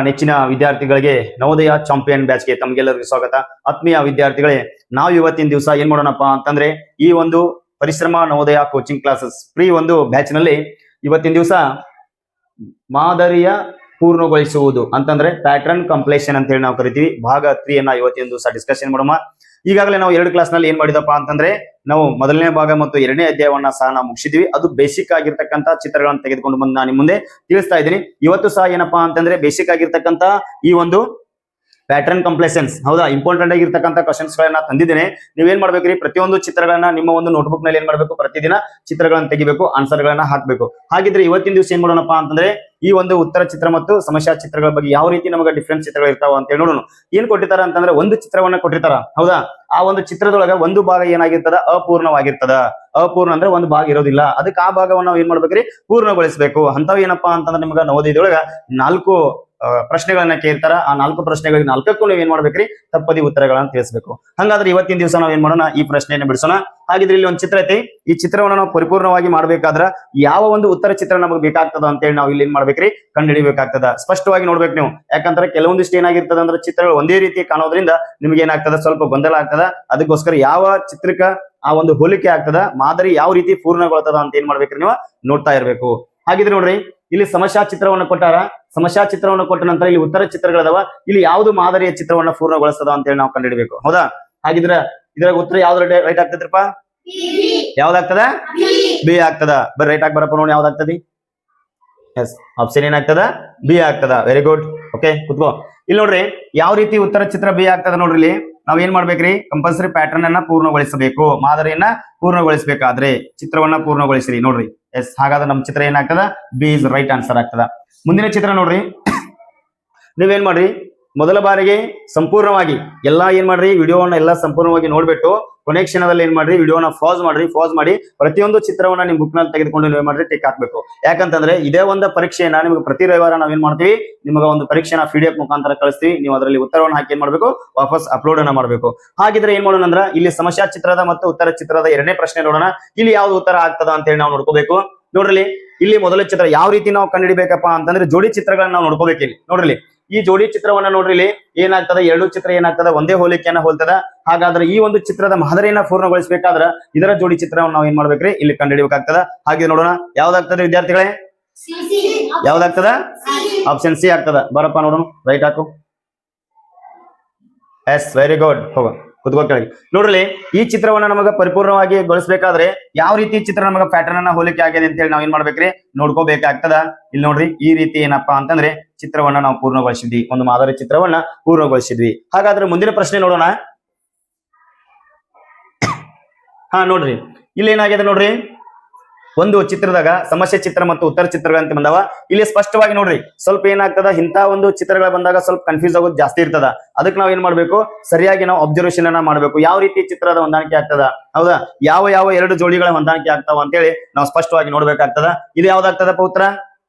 ನೆಚ್ಚಿನ ವಿದ್ಯಾರ್ಥಿಗಳಿಗೆ ನವೋದಯ ಚಾಂಪಿಯನ್ ಬ್ಯಾಚ್ಗೆ ತಮಗೆಲ್ಲರಿಗೂ ಸ್ವಾಗತ. ಆತ್ಮೀಯ ವಿದ್ಯಾರ್ಥಿಗಳೇ, ನಾವು ಇವತ್ತಿನ ದಿವಸ ಏನ್ ಮಾಡೋಣಪ್ಪ ಅಂತಂದ್ರೆ ಈ ಒಂದು ಪರಿಶ್ರಮ ನವೋದಯ ಕೋಚಿಂಗ್ ಕ್ಲಾಸಸ್ ಫ್ರೀ ಒಂದು ಬ್ಯಾಚ್ ನಲ್ಲಿ ಇವತ್ತಿನ ದಿವಸ ಮಾದರಿಯ ಪೂರ್ಣಗೊಳಿಸುವುದು ಅಂತಂದ್ರೆ ಪ್ಯಾಟರ್ನ್ ಕಂಪ್ಲೀಷನ್ ಅಂತ ಹೇಳಿ ನಾವು ಕರಿತೀವಿ. ಭಾಗ 3 ಅನ್ನ ಇವತ್ತಿನ ದಿವಸ ಡಿಸ್ಕಷನ್ ಮಾಡೋಣ. ಈಗಾಗಲೇ ನಾವು 2 ಕ್ಲಾಸ್ ನಲ್ಲಿ ಏನ್ ಮಾಡಿದಪ್ಪ ಅಂತಂದ್ರೆ ನಾವು ಮೊದಲನೇ ಭಾಗ ಮತ್ತು 2ನೇ ಅಧ್ಯಾಯವನ್ನ ಸಹ ನಾವು ಮುಗಿಸಿದ್ವಿ. ಅದು ಬೇಸಿಕ್ ಆಗಿರ್ತಕ್ಕಂಥ ಚಿತ್ರಗಳನ್ನು ತೆಗೆದುಕೊಂಡು ಬಂದು ನಾನು ನಿಮ್ಮ ಮುಂದೆ ತಿಳಿಸ್ತಾ ಇದ್ದೀನಿ. ಇವತ್ತು ಸಹ ಏನಪ್ಪಾ ಅಂತಂದ್ರೆ ಬೇಸಿಕ್ ಆಗಿರ್ತಕ್ಕಂಥ ಈ ಒಂದು ಪ್ಯಾಟರ್ನ್ ಕಂಪ್ಲೇಷನ್ಸ್, ಹೌದಾ, ಇಂಪಾರ್ಟೆಂಟ್ ಆಗಿರ್ತಕ್ಕಂಥ ಕ್ವಶನ್ಸ್ ಗಳನ್ನ ತಂದಿದ್ದೇನೆ. ನೀವೇನ್ ಮಾಡ್ಬೇಕ್ರಿ, ಪ್ರತಿಯೊಂದು ಚಿತ್ರಗಳನ್ನ ನಿಮ್ಮ ಒಂದು ನೋಟ್ಬುಕ್ ನಲ್ಲಿ ಏನ್ ಮಾಡ್ಬೇಕು, ಪ್ರತಿದಿನ ಚಿತ್ರಗಳನ್ನ ತೆಗಿಬೇಕು, ಆನ್ಸರ್ ಗಳನ್ನ ಹಾಕ್ಬೇಕು. ಹಾಗಿದ್ರೆ ಇವತ್ತಿನ ದಿವಸ ಏನ್ ಮಾಡೋಣಪ್ಪ ಅಂತಂದ್ರೆ ಈ ಒಂದು ಉತ್ತರ ಚಿತ್ರ ಮತ್ತು ಸಮಸ್ಯಾ ಚಿತ್ರಗಳ ಬಗ್ಗೆ ಯಾವ ರೀತಿ ನಮಗೆ ಡಿಫ್ರೆಂಟ್ ಚಿತ್ರಗಳು ಇರ್ತಾವ ಅಂತ ಹೇಳಿ ನೋಡೋಣ. ಏನ್ ಕೊಟ್ಟಿರ್ತಾರ ಅಂತಂದ್ರೆ ಒಂದು ಚಿತ್ರವನ್ನ ಕೊಟ್ಟಿರ್ತಾರ, ಹೌದಾ. ಆ ಒಂದು ಚಿತ್ರದೊಳಗ ಒಂದು ಭಾಗ ಏನಾಗಿರ್ತದ, ಅಪೂರ್ಣವಾಗಿರ್ತದ. ಅಪೂರ್ಣ ಅಂದ್ರೆ ಒಂದು ಭಾಗ ಇರೋದಿಲ್ಲ, ಅದಕ್ಕೆ ಆ ಭಾಗವನ್ನು ನಾವು ಏನ್ ಮಾಡ್ಬೇಕ್ರಿ, ಪೂರ್ಣಗೊಳಿಸಬೇಕು. ಅಂತವ್ ಏನಪ್ಪಾ ಅಂತಂದ್ರೆ ನಿಮ್ಗ ನವೋದಯದೊಳಗ 4 ಪ್ರಶ್ನೆಗಳನ್ನ ಕೇಳ್ತಾರ. ಆ 4 ಪ್ರಶ್ನೆಗಳಿಗೆ 4ಕ್ಕೂ ನೀವು ಏನ್ ಮಾಡ್ಬೇಕ್ರಿ, ತಪ್ಪದಿ ಉತ್ತರಗಳನ್ನ ತಿಳಿಸಬೇಕು. ಹಂಗಾದ್ರೆ ಇವತ್ತಿನ ದಿವಸ ನಾವ್ ಏನ್ ಮಾಡೋಣ, ಈ ಪ್ರಶ್ನೆಯನ್ನು ಬಿಡಿಸೋಣ. ಹಾಗಿದ್ರೆ ಇಲ್ಲಿ ಒಂದು ಚಿತ್ರ ಐತಿ. ಈ ಚಿತ್ರವನ್ನ ನಾವು ಪರಿಪೂರ್ಣವಾಗಿ ಮಾಡ್ಬೇಕಾದ್ರ ಯಾವ ಒಂದು ಉತ್ತರ ಚಿತ್ರ ನಮಗೆ ಬೇಕಾಗ್ತದ ಅಂತ ಹೇಳಿ ನಾವು ಇಲ್ಲಿ ಏನ್ ಮಾಡ್ಬೇಕ್ರಿ, ಕಂಡುಹಿಡಿಬೇಕಾಗ್ತದ. ಸ್ಪಷ್ಟವಾಗಿ ನೋಡ್ಬೇಕು ನೀವು. ಯಾಕಂದ್ರೆ ಕೆಲವೊಂದಿಷ್ಟು ಏನಾಗಿರ್ತದ ಅಂದ್ರೆ ಚಿತ್ರಗಳು ಒಂದೇ ರೀತಿ ಕಾಣೋದ್ರಿಂದ ನಿಮ್ಗೆ ಏನಾಗ್ತದ, ಸ್ವಲ್ಪ ಗೊಂದಲ ಆಗ್ತದ. ಅದಕ್ಕೋಸ್ಕರ ಯಾವ ಚಿತ್ರಕ್ಕ ಆ ಒಂದು ಹೋಲಿಕೆ ಆಗ್ತದ, ಮಾದರಿ ಯಾವ ರೀತಿ ಪೂರ್ಣಗೊಳ್ತದ ಅಂತ ಏನ್ ಮಾಡ್ಬೇಕ್ರಿ, ನೀವು ನೋಡ್ತಾ ಇರ್ಬೇಕು. ಹಾಗಿದ್ರೆ ನೋಡ್ರಿ, ಇಲ್ಲಿ ಸಮಸ್ಯಾ ಚಿತ್ರವನ್ನು ಕೊಟ್ಟಾರ. ಸಮಸ್ಯಾ ಚಿತ್ರವನ್ನು ಕೊಟ್ಟ ನಂತರ ಇಲ್ಲಿ ಉತ್ತರ ಚಿತ್ರಗಳದಾವ. ಇಲ್ಲಿ ಯಾವ್ದು ಮಾದರಿಯ ಚಿತ್ರವನ್ನ ಪೂರ್ಣಗೊಳಿಸ್ತದ ಅಂತ ಹೇಳಿ ನಾವು ಕಂಡುಹಿಡಬೇಕು, ಹೌದಾ. ಹಾಗಿದ್ರೆ ಇದ್ರಾಗ ಉತ್ತರ ಯಾವ್ದು ರೈಟ್ ಆಗ್ತದ್ರಪ್ಪ, ಯಾವ್ದಾಗ್ತದ, ಬಿ ಆಗ್ತದ. ಬರ್ರಿ ರೈಟ್ ಆಗಿ ಬರಪ್ಪ ನೋಡಿ, ಯಾವ್ದಾಗ್ತದಿ. ಎಸ್, ಆಪ್ಷನ್ ಏನಾಗ್ತದ, ಬಿ ಆಗ್ತದ. Very good. ಓಕೆ, ಕುತ್ಕೋ. ಇಲ್ಲಿ ನೋಡ್ರಿ ಯಾವ ರೀತಿ ಉತ್ತರ ಚಿತ್ರ ಬಿ ಆಗ್ತದ ನೋಡ್ರಿ. ಇಲ್ಲಿ ನಾವ್ ಏನ್ ಮಾಡ್ಬೇಕ್ರಿ, ಕಂಪಲ್ಸರಿ ಪ್ಯಾಟರ್ನ್ ಅನ್ನ ಪೂರ್ಣಗೊಳಿಸಬೇಕು. ಮಾದರಿಯನ್ನ ಪೂರ್ಣಗೊಳಿಸಬೇಕಾದ್ರೆ ಚಿತ್ರವನ್ನ ಪೂರ್ಣಗೊಳಿಸ್ರಿ ನೋಡ್ರಿ. ಎಸ್, ಹಾಗಾದ್ರೆ ನಮ್ಮ ಚಿತ್ರ ಏನಾಗ್ತದ, ಬಿ ಇಸ್ ರೈಟ್ ಆನ್ಸರ್ ಆಗ್ತದ. ಮುಂದಿನ ಚಿತ್ರ ನೋಡ್ರಿ. ನೀವೇನ್ ಮಾಡ್ರಿ, ಮೊದಲ ಬಾರಿಗೆ ಸಂಪೂರ್ಣವಾಗಿ ಎಲ್ಲಾ ಏನ್ ಮಾಡ್ರಿ, ವಿಡಿಯೋವನ್ನ ಎಲ್ಲಾ ಸಂಪೂರ್ಣವಾಗಿ ನೋಡ್ಬಿಟ್ಟು ಕೊನೆ ಕ್ಷಣದಲ್ಲಿ ಏನ್ ಮಾಡ್ರಿ, ವಿಡಿಯೋನ ಪಾಸ್ ಮಾಡ್ರಿ. ಪಾಸ್ ಮಾಡಿ ಪ್ರತಿಯೊಂದು ಚಿತ್ರವನ್ನ ನಿಮ್ ಬುಕ್ ನಲ್ಲಿ ತೆಗೆದುಕೊಂಡು ನೀವ್ ಮಾಡ್ರಿ, ಟಿಕ್ ಹಾಕ್ಬೇಕು. ಯಾಕಂತಂದ್ರೆ ಇದೇ ಒಂದು ಪರೀಕ್ಷೆಯನ್ನ ನಿಮ್ಗೆ ಪ್ರತಿ ರವಿವಾರ ನಾವೇನ್ ಮಾಡ್ತೀವಿ, ನಿಮಗೆ ಒಂದು ಪರೀಕ್ಷೆನ PDF ಮುಖಾಂತರ ಕಳಿಸ್ತೀವಿ. ನೀವು ಅದರಲ್ಲಿ ಉತ್ತರವನ್ನು ಹಾಕಿ ಏನ್ ಮಾಡ್ಬೇಕು, ವಾಪಸ್ ಅಪ್ಲೋಡ್ ಅನ್ನ ಮಾಡ್ಬೇಕು. ಹಾಗಿದ್ರೆ ಏನ್ ಮಾಡೋಣ ಅಂದ್ರ ಇಲ್ಲಿ ಸಮಸ್ಯಾ ಚಿತ್ರದ ಮತ್ತು ಉತ್ತರ ಚಿತ್ರದ 2ನೇ ಪ್ರಶ್ನೆ ನೋಡೋಣ. ಇಲ್ಲಿ ಯಾವ್ದು ಉತ್ತರ ಆಗ್ತದ ಅಂತ ಹೇಳಿ ನಾವು ನೋಡ್ಕೋಬೇಕು. ನೋಡ್ರಿ, ಇಲ್ಲಿ ಮೊದಲ ಚಿತ್ರ ಯಾವ ರೀತಿ ನಾವು ಕಂಡುಹಿಡಿಬೇಕಪ್ಪ ಅಂತಂದ್ರೆ ಜೋಡಿ ಚಿತ್ರಗಳನ್ನ ನಾವು ನೋಡ್ಕೋಬೇಕು. ಇಲ್ಲಿ ನೋಡ್ರಿ, ಈ ಜೋಡಿ ಚಿತ್ರವನ್ನ ನೋಡ್ರಿ. ಇಲ್ಲಿ ಏನಾಗ್ತದ, 2 ಚಿತ್ರ ಏನಾಗ್ತದ, ಒಂದೇ ಹೋಲಿಕೆಯನ್ನ ಹೋಲ್ತದ. ಹಾಗಾದ್ರೆ ಈ ಒಂದು ಚಿತ್ರದ ಮಾದರಿಯನ್ನ ಪೂರ್ಣಗೊಳಿಸಬೇಕಾದ್ರ ಇದರ ಜೋಡಿ ಚಿತ್ರವನ್ನು ನಾವು ಏನ್ ಮಾಡ್ಬೇಕ್ರಿ, ಇಲ್ಲಿ ಕಂಡುಹಿಡಿಬೇಕಾಗ್ತದ. ಹಾಗೆ ನೋಡೋಣ ಯಾವ್ದಾಗ್ತದೆ ವಿದ್ಯಾರ್ಥಿಗಳೇ, ಯಾವ್ದಾಗ್ತದ, ಆಪ್ಷನ್ ಸಿ ಆಗ್ತದ. ಬರಪ್ಪ ನೋಡೋಣ, ರೈಟ್ ಹಾಕು. Yes, very good. ಹೋಗ ಕುತ್ಕೋ ಕೆಳಗೆ. ನೋಡ್ರಿ, ಈ ಚಿತ್ರವನ್ನ ನಮಗ ಪರಿಪೂರ್ಣವಾಗಿ ಗೊಳಿಸಬೇಕಾದ್ರೆ ಯಾವ ರೀತಿ ಚಿತ್ರ ನಮಗ ಪ್ಯಾಟರ್ನ್ ಅನ್ನ ಹೋಲಿಕೆ ಆಗಿದೆ ಅಂತ ಹೇಳಿ ನಾವ್ ಏನ್ ಮಾಡ್ಬೇಕ್ರಿ, ನೋಡ್ಕೋಬೇಕಾಗ್ತದ. ಇಲ್ಲಿ ನೋಡ್ರಿ, ಈ ರೀತಿ ಏನಪ್ಪಾ ಅಂತಂದ್ರೆ ಚಿತ್ರವನ್ನ ನಾವು ಪೂರ್ಣಗೊಳಿಸಿದ್ವಿ, ಒಂದು ಮಾದರಿ ಚಿತ್ರವನ್ನ ಪೂರ್ಣಗೊಳಿಸಿದ್ವಿ. ಹಾಗಾದ್ರೆ ಮುಂದಿನ ಪ್ರಶ್ನೆ ನೋಡೋಣ. ಹಾ ನೋಡ್ರಿ, ಇಲ್ಲಿ ಏನಾಗಿದೆ ನೋಡ್ರಿ, ಒಂದು ಚಿತ್ರದಾಗ ಸಮಸ್ಯೆ ಚಿತ್ರ ಮತ್ತು ಉತ್ತರ ಚಿತ್ರಗಳಂತ ಬಂದವ. ಇಲ್ಲಿ ಸ್ಪಷ್ಟವಾಗಿ ನೋಡ್ರಿ, ಸ್ವಲ್ಪ ಏನಾಗ್ತದ, ಇಂಥ ಒಂದು ಚಿತ್ರಗಳು ಬಂದಾಗ ಸ್ವಲ್ಪ ಕನ್ಫ್ಯೂಸ್ ಆಗೋದು ಜಾಸ್ತಿ ಇರ್ತದ. ಅದಕ್ಕೆ ನಾವ್ ಏನ್ ಮಾಡ್ಬೇಕು, ಸರಿಯಾಗಿ ನಾವು ಅಬ್ಸರ್ವೇಷನ್ ಅನ್ನ ಮಾಡ್ಬೇಕು. ಯಾವ ರೀತಿ ಚಿತ್ರದ ಹೊಂದಾಣಿಕೆ ಆಗ್ತದ, ಹೌದಾ, ಯಾವ 2 ಜೋಡಿಗಳ ಹೊಂದಾಣಿಕೆ ಆಗ್ತಾವ ಅಂತ ಹೇಳಿ ನಾವು ಸ್ಪಷ್ಟವಾಗಿ ನೋಡ್ಬೇಕಾಗ್ತದ. ಇದು ಯಾವ್ದಾಗ್ತದಪ್ಪ ಉತ್ತರ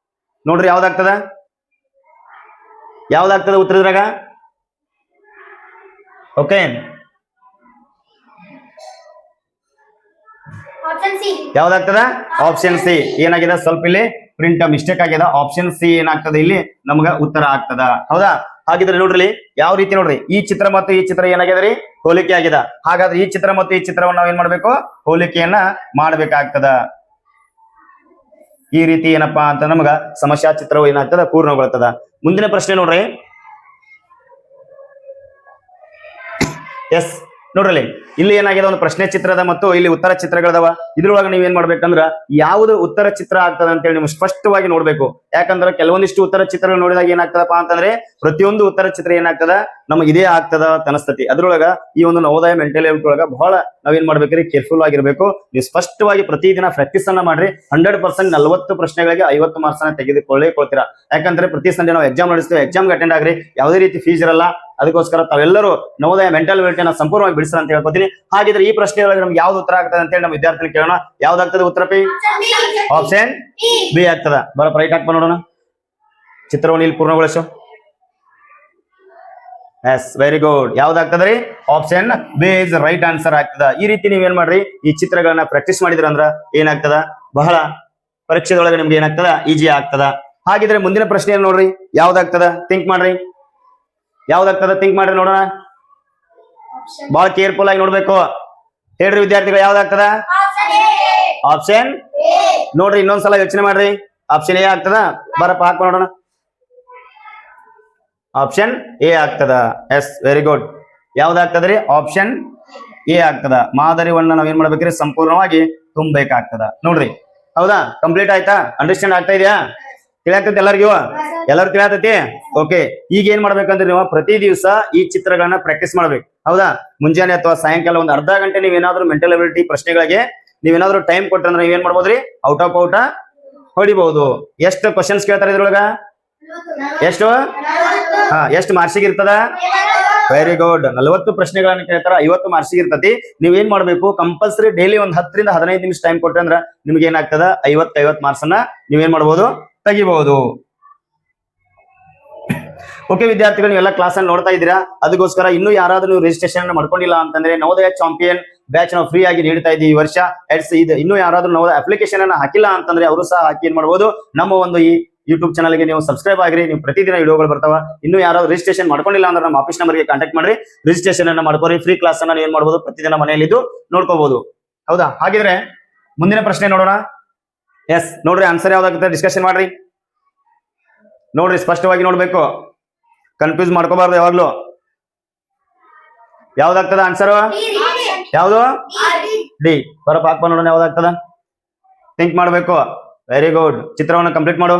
ನೋಡ್ರಿ, ಯಾವ್ದಾಗ್ತದ, ಯಾವ್ದಾಗ್ತದ ಉತ್ತರದ್ರಾಗ. ಓಕೆ, ಯಾವ್ದಾಗ್ತದ, ಆಪ್ಷನ್ ಸಿ. ಏನಾಗಿದೆ, ಸ್ವಲ್ಪ ಇಲ್ಲಿ ಪ್ರಿಂಟ್ ಮಿಸ್ಟೇಕ್ ಆಗಿದೆ. ಆಪ್ಷನ್ ಸಿ ಏನಾಗ್ತದೆ, ಇಲ್ಲಿ ನಮ್ಗ ಉತ್ತರ ಆಗ್ತದ, ಹೌದಾ. ಹಾಗಿದ್ರೆ ನೋಡ್ರಿ, ಯಾವ ರೀತಿ ನೋಡ್ರಿ, ಈ ಚಿತ್ರ ಮತ್ತು ಈ ಚಿತ್ರ ಏನಾಗಿದೆ, ಹೋಲಿಕೆ ಆಗಿದೆ. ಹಾಗಾದ್ರೆ ಈ ಚಿತ್ರ ಮತ್ತು ಈ ಚಿತ್ರವನ್ನು ನಾವ್ ಏನ್ ಮಾಡ್ಬೇಕು, ಹೋಲಿಕೆಯನ್ನ ಮಾಡ್ಬೇಕಾಗ್ತದ. ಈ ರೀತಿ ಏನಪ್ಪಾ ಅಂತ ನಮಗ ಸಮಸ್ಯಾ ಚಿತ್ರವು ಏನಾಗ್ತದ, ಪೂರ್ಣಗೊಳ್ತದ. ಮುಂದಿನ ಪ್ರಶ್ನೆ ನೋಡ್ರಿ. ಎಸ್, ನೋಡ್ರಿ, ಇಲ್ಲಿ ಏನಾಗಿದೆ, ಒಂದು ಪ್ರಶ್ನೆ ಚಿತ್ರದ ಮತ್ತು ಇಲ್ಲಿ ಉತ್ತರ ಚಿತ್ರಗಳದವ. ಇದ್ರೊಳಗೆ ನೀವ್ ಏನ್ ಮಾಡ್ಬೇಕಂದ್ರ ಯಾವ್ದು ಉತ್ತರ ಚಿತ್ರ ಆಗ್ತದ ಅಂತ ಹೇಳಿ ನೀವು ಸ್ಪಷ್ಟವಾಗಿ ನೋಡ್ಬೇಕು. ಯಾಕಂದ್ರೆ ಕೆಲವೊಂದಿಷ್ಟು ಉತ್ತರ ಚಿತ್ರಗಳು ನೋಡಿದಾಗ ಏನಾಗ್ತದಪ್ಪ ಅಂತಂದ್ರೆ ಪ್ರತಿಯೊಂದು ಉತ್ತರ ಚಿತ್ರ ಏನಾಗ್ತದ, ನಮಗೆ ಇದೇ ಆಗ್ತದ ಅನಸ್ತತಿ. ಅದ್ರೊಳಗ ಈ ಒಂದು ನವೋದಯ ಮೆಂಟಲ್ ಹೆಲ್ತ್ ಒಳಗ ಬಹಳ ನಾವೇನ್ ಮಾಡ್ಬೇಕ್ರಿ, ಕೇರ್ಫುಲ್ ಆಗಿರ್ಬೇಕು. ನೀವು ಸ್ಪಷ್ಟವಾಗಿ ಪ್ರತಿದಿನ ಪ್ರಾಕ್ಟೀಸ್ ಅನ್ನ ಮಾಡ್ರಿ. 100% 40 ಪ್ರಶ್ನೆಗಳಿಗೆ 50 ಮಾರ್ಕ್ಸ್ ಅನ್ನ ತೆಗೆದುಕೊಳ್ಳಿಕೊಳ್ತೀರಾ. ಯಾಕಂದ್ರೆ ಪ್ರತಿ ಸಂಡೆ ನಾವು ಎಕ್ಸಾಮ್ ನಡೆಸ್ತೀವಿ, ಎಕ್ಸಾಮ್ಗೆ ಅಟೆಂಡ್ ಆಗ್ರಿ. ಯಾವುದೇ ರೀತಿ ಫೀಸ್ ಇರಲ್ಲ. ಅದಕ್ಕೋಸ್ಕರ ತಾವೆಲ್ಲರೂ ನವೋದಯ ಮೆಂಟಲ್ ಹೆಲ್ತ್ ಅನ್ನ ಸಂಪೂರ್ಣವಾಗಿ ಬಿಡಿಸ್ರ ಅಂತ ಹೇಳ್ಕೊತೀನಿ. ಹಾಗಿದ್ರೆ ಈ ಪ್ರಶ್ನೆಗಳಿಗೆ ನಮ್ಗೆ ಯಾವ್ದು ಉತ್ತರ ಆಗ್ತದೆ ಅಂತ ಹೇಳಿ ನಮ್ಮ ವಿದ್ಯಾರ್ಥಿಗಳು ಕೇಳೋಣ. ಯಾವ್ದಾಗ್ತದೆ ಉತ್ತರ ಪಿ, ಆಪ್ಷನ್ ಬಿ ಆಗ್ತದ. ಬರಪ್ಪ ರೈಟ್ ಹಾಕಿ ನೋಡೋಣ. ಚಿತ್ರವನ್ನು ಇಲ್ಲಿ ಪೂರ್ಣಗೊಳಿಸು. Yes, very good. ಯಾವ್ದಾಗ್ತದ್ರಿ, option B is right answer ಆಗ್ತದ. ಈ ರೀತಿ ನೀವ್ ಏನ್ ಮಾಡ್ರಿ, ಈ ಚಿತ್ರಗಳನ್ನ ಪ್ರಾಕ್ಟೀಸ್ ಮಾಡಿದ್ರ ಅಂದ್ರ ಏನಾಗ್ತದ, ಬಹಳ ಪರೀಕ್ಷೆದೊಳಗೆ ನಿಮ್ಗೆ ಏನಾಗ್ತದ, ಈಜಿ ಆಗ್ತದ. ಹಾಗಿದ್ರೆ ಮುಂದಿನ ಪ್ರಶ್ನೆ ಏನ್ ನೋಡ್ರಿ, ಯಾವ್ದಾಗ್ತದ ಥಿಂಕ್ ಮಾಡ್ರಿ, ಯಾವ್ದಾಗ್ತದ ಥಿಂಕ್ ಮಾಡ್ರಿ ನೋಡೋಣ. ಬಹಳ ಕೇರ್ಫುಲ್ ಆಗಿ ನೋಡ್ಬೇಕು. ಹೇಳ್ರಿ ವಿದ್ಯಾರ್ಥಿಗಳು, ಯಾವ್ದಾಗ್ತದ? ಆಪ್ಷನ್ ನೋಡ್ರಿ, ಇನ್ನೊಂದ್ಸಲ ಯೋಚನೆ ಮಾಡ್ರಿ. ಆಪ್ಷನ್ ಎ ಆಗ್ತದ? ಬರಪ್ಪ ಹಾಕ್ ನೋಡೋಣ. ಆಪ್ಷನ್ ಎ ಆಗ್ತದ. Yes, very good. ಯಾವ್ದಾಗ್ತದ್ರಿ? ಆಪ್ಷನ್ ಎ ಆಗ್ತದ. ಮಾದರಿವನ್ನ ನಾವ್ ಏನ್ ಮಾಡ್ಬೇಕ್ರಿ? ಸಂಪೂರ್ಣವಾಗಿ ತುಂಬಬೇಕಾಗ್ತದ. ನೋಡ್ರಿ, ಹೌದಾ? ಕಂಪ್ಲೀಟ್ ಆಯ್ತಾ? ಅಂಡರ್ಸ್ಟ್ಯಾಂಡ್ ಆಗ್ತಾ ಇದೆಯಾ? ತಿಳಿಯಾಗ್ತೈತಿ ಎಲ್ಲರಿಗೂ? ಎಲ್ಲರೂ ತಿಳಿಯಾತೈತಿ? ಓಕೆ. ಈಗ ಏನ್ ಮಾಡ್ಬೇಕಂದ್ರೆ ನೀವು ಪ್ರತಿ ದಿವಸ ಈ ಚಿತ್ರಗಳನ್ನ ಪ್ರಾಕ್ಟೀಸ್ ಮಾಡ್ಬೇಕು. ಹೌದಾ? ಮುಂಜಾನೆ ಅಥವಾ ಸಾಯಂಕಾಲ ಒಂದ್ ಅರ್ಧ ಗಂಟೆ ನೀವೇನಾದ್ರೂ ಮೆಂಟಲ್ ಅಬಿಲಿಟಿ ಪ್ರಶ್ನೆಗಳಿಗೆ ನೀವೇನಾದ್ರೂ ಟೈಮ್ ಕೊಟ್ರಂದ್ರೆ ನೀವೇನ್ ಮಾಡ್ಬೋದ್ರಿ? ಔಟ್ ಆಫ್ ಔಟ್ ಹೊಡಿಬಹುದು. ಎಷ್ಟು ಕ್ವಶನ್ಸ್ ಕೇಳ್ತಾರೆ ಇದ್ರೊಳಗ? ಎಷ್ಟು? ಎಷ್ಟು ಮಾರ್ಕ್ಸಿಗೆ ಇರ್ತದ? Very good. 40 ಪ್ರಶ್ನೆಗಳನ್ನ ಕೇಳ್ತಾರ, 50 ಮಾರ್ಕ್ಸಿಗೆ ಇರ್ತತಿ. ನೀವೇನ್ ಮಾಡ್ಬೇಕು? ಕಂಪಲ್ಸರಿ ಡೈಲಿ ಒಂದ್ 10 ರಿಂದ 15 ನಿಮಿಷ ಟೈಮ್ ಕೊಟ್ರೆ ಅಂದ್ರ ನಿಮ್ಗೆ ಏನಾಗ್ತದ? 50 ಮಾರ್ಕ್ಸ್ ಅನ್ನ ನೀವೇನ್ ಮಾಡ್ಬೋದು? ತೆಗಿಬಹುದು. ಓಕೆ ವಿದ್ಯಾರ್ಥಿಗಳು, ನೀವೆಲ್ಲ ಕ್ಲಾಸ್ ಅನ್ನು ನೋಡ್ತಾ ಇದ್ದೀರಾ. ಅದಕ್ಕೋಸ್ಕರ ಇನ್ನೂ ಯಾರಾದ್ರೂ ನೀವು ರಿಜಿಸ್ಟ್ರೇಷನ್ ಮಾಡ್ಕೊಂಡಿಲ್ಲ ಅಂತಂದ್ರೆ ನವೋದಯ ಚಾಂಪಿಯನ್ ಬ್ಯಾಚ್ ನಾವು ಫ್ರೀ ಆಗಿ ನೀಡ್ತಾ ಇದ್ದೀವಿ ಈ ವರ್ಷ. ಇನ್ನೂ ಯಾರಾದ್ರೂ ನವೋದಯ ಅಪ್ಲಿಕೇಶನ್ ಅನ್ನ ಹಾಕಿಲ್ಲ ಅಂತಂದ್ರೆ ಅವರು ಸಹ ಹಾಕಿ ಏನ್ ಮಾಡಬಹುದು? ನಮ್ಮ ಒಂದು ಈ ಯೂಟ್ಯೂಬ್ ಚಾನಲ್ ಗೆ ನೀವು ಸಬ್ಸ್ಕ್ರೈಬ್ ಆಗಿರಿ. ನೀವು ಪ್ರತಿದಿನ ವಿಡಿಯೋಗಳು ಬರ್ತಾವ. ಇನ್ನು ಯಾರಾದ್ರೂ ರಿಜಿಸ್ಟ್ರೇಷನ್ ಮಾಡ್ಕೊಂಡಿಲ್ಲ ಅಂದ್ರೆ ನಮ್ಮ ಆಫೀಸ್ ನಂಬರ್ಗೆ ಕಾಂಟ್ಯಾಕ್ಟ್ ಮಾಡ್ರಿ, ರಿಜಿಸ್ಟ್ರೇಷನ್ ಅನ್ನ ಮಾಡ್ಕೋರಿ. ಫ್ರೀ ಕ್ಲಾಸ್ ಅನ್ನ ಏನ್ ಮಾಡಬಹುದು? ಪ್ರತಿದಿನ ಮನೆಯಲ್ಲಿದ್ದು ನೋಡ್ಕೋಬಹುದು. ಹೌದಾ? ಹಾಗಿದ್ರೆ ಮುಂದಿನ ಪ್ರಶ್ನೆ ನೋಡೋಣ. ಎಸ್, ನೋಡ್ರಿ ಆನ್ಸರ್ ಯಾವ್ದಾಗುತ್ತೆ ಡಿಸ್ಕಷನ್ ಮಾಡ್ರಿ. ನೋಡ್ರಿ, ಸ್ಪಷ್ಟವಾಗಿ ನೋಡ್ಬೇಕು, ಕನ್ಫ್ಯೂಸ್ ಮಾಡ್ಕೋಬಾರ್ದು ಯಾವಾಗ್ಲೂ. ಯಾವ್ದಾಗ್ತದ ಆನ್ಸರ್? ಯಾವ್ದು? ಡಿ. ಬರಪ್ಪ ಹಾಕ್ಬ ನೋಡೋಣ, ಯಾವ್ದಾಗ್ತದ? ಥಿಂಕ್ ಮಾಡ್ಬೇಕು. Very good. ಚಿತ್ರವನ್ನು ಕಂಪ್ಲೀಟ್ ಮಾಡು.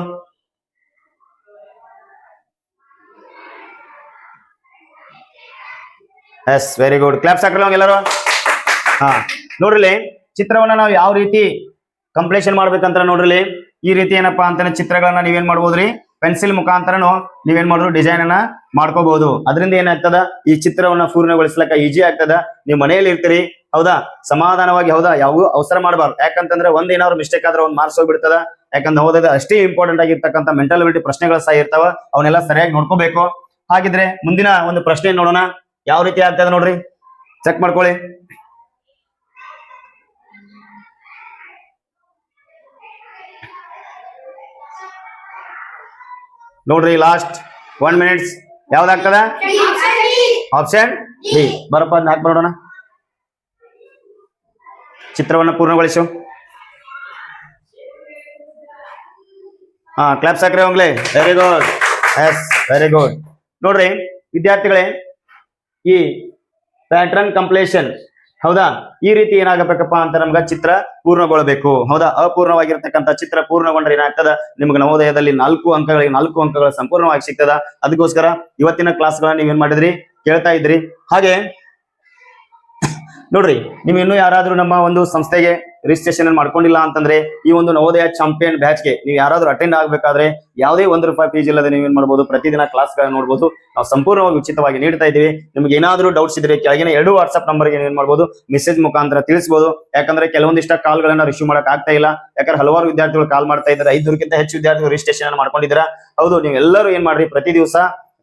Yes, very good. ಕ್ಲಾಪ್ಸ್ ಹಾಕ್ರಲ್ಲ ಎಲ್ಲರೂ. ಹಾ, ನೋಡ್ರಿ ಚಿತ್ರವನ್ನ ನಾವು ಯಾವ ರೀತಿ ಕಂಪ್ಲೀಷನ್ ಮಾಡ್ಬೇಕಂತ ನೋಡ್ರಿ. ಈ ರೀತಿ ಏನಪ್ಪಾ ಅಂತಾನೆ ಚಿತ್ರಗಳನ್ನ ನೀವೇನ್ ಮಾಡ್ಬೋದ್ರಿ? ಪೆನ್ಸಿಲ್ ಮುಖಾಂತರನು ನೀವೇನ್ ಮಾಡಿದ್ರು ಡಿಸೈನ್ ಅನ್ನ ಮಾಡ್ಕೋಬಹುದು. ಅದರಿಂದ ಏನಾಗ್ತದ? ಈ ಚಿತ್ರವನ್ನ ಪೂರ್ಣಗೊಳಿಸ್ಲಕ್ಕ ಈಜಿ ಆಗ್ತದ. ನೀವು ಮನೆಯಲ್ಲಿ ಇರ್ತೀರಿ, ಹೌದಾ? ಸಮಾಧಾನವಾಗಿ, ಹೌದಾ? ಯಾವ ಅವಸರ ಮಾಡಬಾರ್ದು. ಯಾಕಂತಂದ್ರೆ ಏನಾದ್ರು ಮಿಸ್ಟೇಕ್ ಆದ್ರೆ ಒಂದ್ ಮಾರ್ಕ್ಸ್ ಹೋಗ್ಬಿಡ್ತದ. ಯಾಕಂದ್ರೆ ಓದೋದು ಅಷ್ಟೇ ಇಂಪಾರ್ಟೆಂಟ್ ಆಗಿರ್ತಕ್ಕಂಥ ಮೆಂಟಲ್ ಅಬಿಲಿಟಿ ಪ್ರಶ್ನೆಗಳು ಸಹ ಇರ್ತಾವ. ಅವನ್ನೆಲ್ಲ ಸರಿಯಾಗಿ ನೋಡ್ಕೋಬೇಕು. ಹಾಗಿದ್ರೆ ಮುಂದಿನ ಒಂದು ಪ್ರಶ್ನೆ ನೋಡೋಣ. ಯಾವ ರೀತಿ ಆಗ್ತದೆ ನೋಡ್ರಿ, ಚೆಕ್ ಮಾಡ್ಕೊಳ್ಳಿ. ನೋಡ್ರಿ, ಲಾಸ್ಟ್ 1 minute. ಯಾವ್ದಾಗ್ತದ? Option D. ಬರಪ್ಪ ಅದನ್ನ ಹಾಕಿ ನೋಡೋಣ. ಚಿತ್ರವನ್ನು ಪೂರ್ಣಗೊಳಿಸು. ಕ್ಲಾಪ್ಸ್ ಹಾಕ್ರಿ ಹೋಗ್ಲಿ. Very good. Yes, very good. ನೋಡ್ರಿ ವಿದ್ಯಾರ್ಥಿಗಳೇ, ಈ ಪ್ಯಾಟ್ರನ್ ಕಂಪ್ಲೀಷನ್, ಹೌದಾ? ಈ ರೀತಿ ಏನಾಗಬೇಕಪ್ಪ ಅಂತ ನಮ್ಗ ಚಿತ್ರ ಪೂರ್ಣಗೊಳ್ಳಬೇಕು. ಹೌದಾ? ಅಪೂರ್ಣವಾಗಿರ್ತಕ್ಕಂಥ ಚಿತ್ರ ಪೂರ್ಣಗೊಂಡ್ರೆ ಏನಾಗ್ತದ? ನಿಮ್ಗೆ ನವೋದಯದಲ್ಲಿ 4 ಅಂಕಗಳು ಸಂಪೂರ್ಣವಾಗಿ ಸಿಗ್ತದ. ಅದಕ್ಕೋಸ್ಕರ ಇವತ್ತಿನ ಕ್ಲಾಸ್ಗಳನ್ನ ನೀವೇನ್ ಮಾಡಿದ್ರಿ? ಕೇಳ್ತಾ ಇದ್ರಿ. ಹಾಗೆ ನೋಡ್ರಿ, ನೀವು ಇನ್ನೂ ಯಾರಾದ್ರೂ ನಮ್ಮ ಒಂದು ಸಂಸ್ಥೆಗೆ ರಿಜಿಸ್ಟ್ರೇಷನ್ ಮಾಡ್ಕೊಂಡಿಲ್ಲ ಅಂತಂದ್ರೆ ಈ ಒಂದು ನವೋದಯ ಚಾಂಪಿಯನ್ ಬ್ಯಾಚ್ಗೆ ನೀವು ಯಾರಾದ್ರೂ ಅಟೆಂಡ್ ಆಗ್ಬೇಕಾದ್ರೆ ಯಾವುದೇ ₹1 ಫೀಸ್ ಇಲ್ಲದೆ ನೀವೇನ್ ಮಾಡ್ಬೋದು? ಪ್ರತಿದಿನ ಕ್ಲಾಸ್ ಗಳನ್ನ ನೋಡ್ಬೋದು. ನಾವು ಸಂಪೂರ್ಣವಾಗಿ ಉಚಿತವಾಗಿ ನೀಡ್ತಾ ಇದೀವಿ. ನಿಮ್ಗೆ ಏನಾದ್ರೂ ಡೌಟ್ಸ್ ಇದ್ರೆ ಕೆಳಗಿನ 2 ವಾಟ್ಸ್ಆಪ್ ನಂಬರ್ಗೆ ಏನ್ ಮಾಡ್ಬೋದು? ಮೆಸೇಜ್ ಮುಖಾಂತರ ತಿಳಿಸಬಹುದು. ಯಾಕಂದ್ರೆ ಕೆಲವೊಂದಿಷ್ಟ ಕಾಲ್ಗಳನ್ನ ರಿಸೀವ್ ಮಾಡಕ್ ಆಗ್ತಾ ಇಲ್ಲ. ಯಾಕಂದ್ರೆ ಹಲವಾರು ವಿದ್ಯಾರ್ಥಿಗಳು ಕಾಲ್ ಮಾಡ್ತಾ ಇದ್ದಾರೆ. 500ಕ್ಕಿಂತ ಹೆಚ್ಚು ವಿದ್ಯಾರ್ಥಿಗಳು ರಿಜಿಸ್ಟ್ರೇಷನ್ ಮಾಡ್ಕೊಂಡಿದ್ದೀರಾ. ಹೌದು, ನೀವು ಎಲ್ಲರೂ ಏನ್ ಮಾಡ್ರಿ? ಪ್ರತಿ ದಿವಸ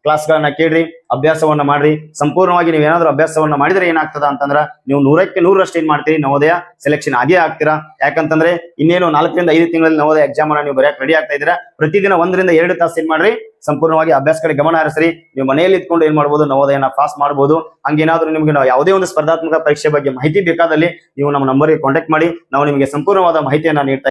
ಕ್ಲಾಸ್ ಗಳನ್ನ ಕೇಳ್ರಿ, ಅಭ್ಯಾಸವನ್ನ ಮಾಡ್ರಿ. ಸಂಪೂರ್ಣವಾಗಿ ನೀವು ಏನಾದ್ರೂ ಅಭ್ಯಾಸವನ್ನ ಮಾಡಿದ್ರೆ ಏನಾಗ್ತದ ಅಂತಂದ್ರ ನೀವು 100ಕ್ಕೆ 100ರಷ್ಟು ಏನ್ ಮಾಡ್ತೀರಿ? ನವೋದಯ ಸೆಲೆಕ್ಷನ್ ಆಗೇ ಆಗ್ತೀರಾ. ಯಾಕಂತಂದ್ರೆ ಇನ್ನೇನು 4 ರಿಂದ 5 ತಿಂಗಳಲ್ಲಿ ನವೋದಯ ಎಕ್ಸಾಮ್ ಅನ್ನ ನೀವು ಬರೆಯಕ್ ರೆಡಿ ಆಗ್ತಾ ಇದ್ದೀರಾ. ಪ್ರತಿದಿನ 1 ರಿಂದ 2 ತಾಸು ಏನ್ ಮಾಡ್ರಿ? ಸಂಪೂರ್ಣವಾಗಿ ಅಭ್ಯಾಸ ಕಡೆ ಗಮನ ಹರಿಸ್ರಿ. ನೀವು ಮನೆಯಲ್ಲಿ ಇದ್ಕೊಂಡು ಏನ್ ಮಾಡ್ಬೋದು? ನವೋದಯನ ಪಾಸ್ ಮಾಡಬಹುದು. ಹಂಗೇನಾದ್ರೂ ನಿಮ್ಗೆ ನಾವು ಯಾವುದೇ ಒಂದು ಸ್ಪರ್ಧಾತ್ಮಕ ಪರೀಕ್ಷೆ ಬಗ್ಗೆ ಮಾಹಿತಿ ಬೇಕಾದಲ್ಲಿ ನೀವು ನಮ್ಮ ನಂಬರ್ಗೆ ಕಾಂಟ್ಯಾಕ್ಟ್ ಮಾಡಿ. ನಾವು ನಿಮಗೆ ಸಂಪೂರ್ಣವಾದ ಮಾಹಿತಿಯನ್ನ ನೀಡ್ತಾ